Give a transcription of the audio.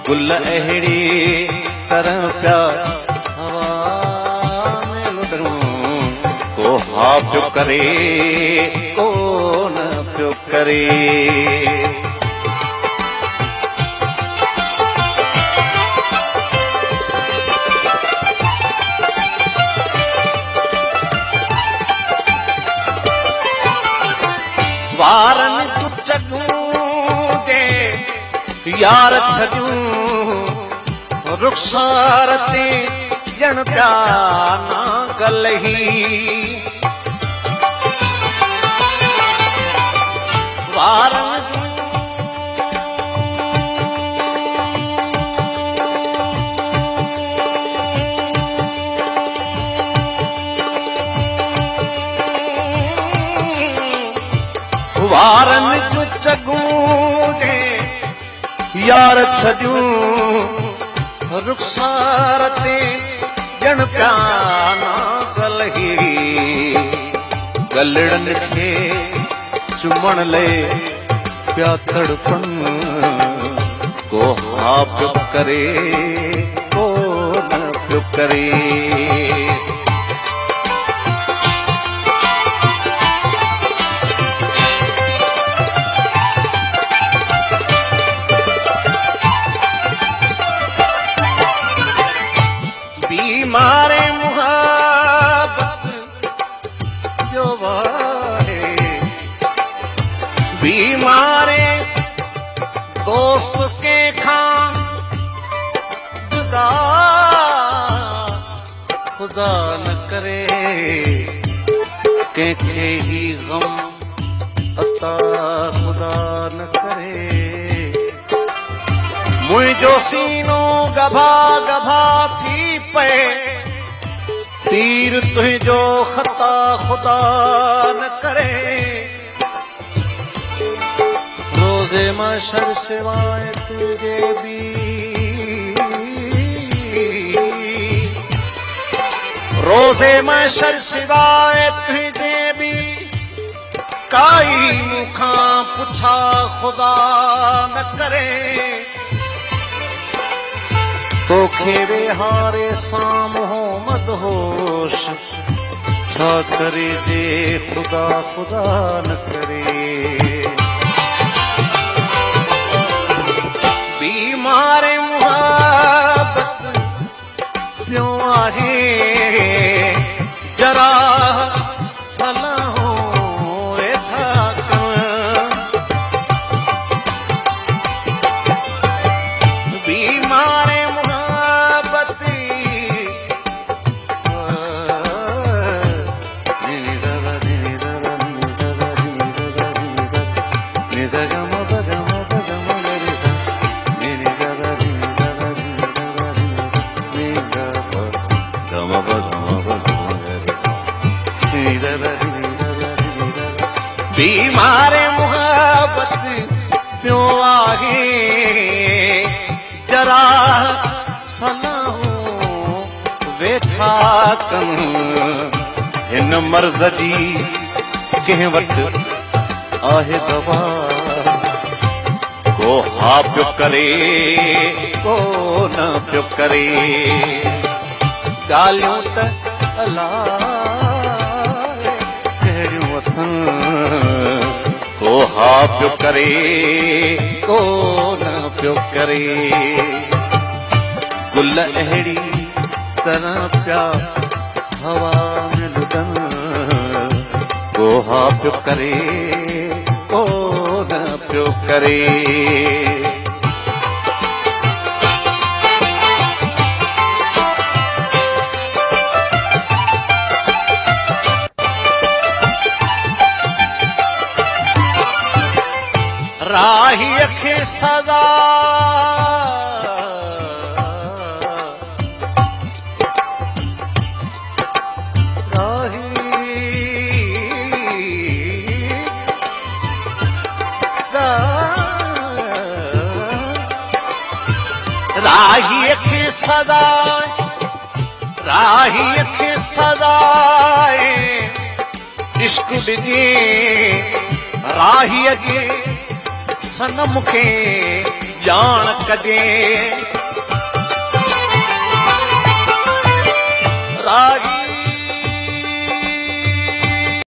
गुल अहिड़ी तरह पिया हवा में लुटरूं, को हा पियो करे को न पियो करे। वारनि तूं चॻूं जे यार छॾूं, रुख़सार ते ॼण पिया ना गलही। वारनि वारनि तूं चॻूं जे यार छॾूं, रुख़सार ते ॼण पिया ना गलही। गलड़नि खे चुमण लाइ पिया तड़पन, को हा पियो करे को न पियो करे। बीमारे मुहब्बत जो वाहे, बीमारे दोस्त के खां जुदा खुदा न करे, कंहिंखे ही गम अता खुदा न करे। मुंहिंजो सीनो गभा गभा थी पे, तीर तुंहिंजो ख़ता खुदा न करे। रोज़े महशर सिवाय तुझे भी, रोज़े महशर सिवाय तुझे भी, काई मूंखां पुछा खुदा न करे। तोखे वेहारे साम्हूं मदहोश, छा करे जे खुदा खुदा न करे। बीमारे मुहब्बत पियो आहे, जरा सलाहो वेठा करण। बीमारे बीमारे मुहब्बत पियो आहे, जरा सलाहो वेठा कन। हिन मर्ज़ जी कंहिं वटि आहे दवा, को हा पियो करे को न पियो करे। ॻाल्हियूं त अलाए कहिड़ियूं अथनि, को हा पियो करे को न पियो करे। गुल अहिड़ी तरह पिया हवा में लुटनि, को हा पियो करे को न पियो करे। राहीअ खे सज़ा राहीअ खे सज़ा, राहीअ खे सज़ाए इश्क ॾिजे, राहीअ जे सनम खे जान कजे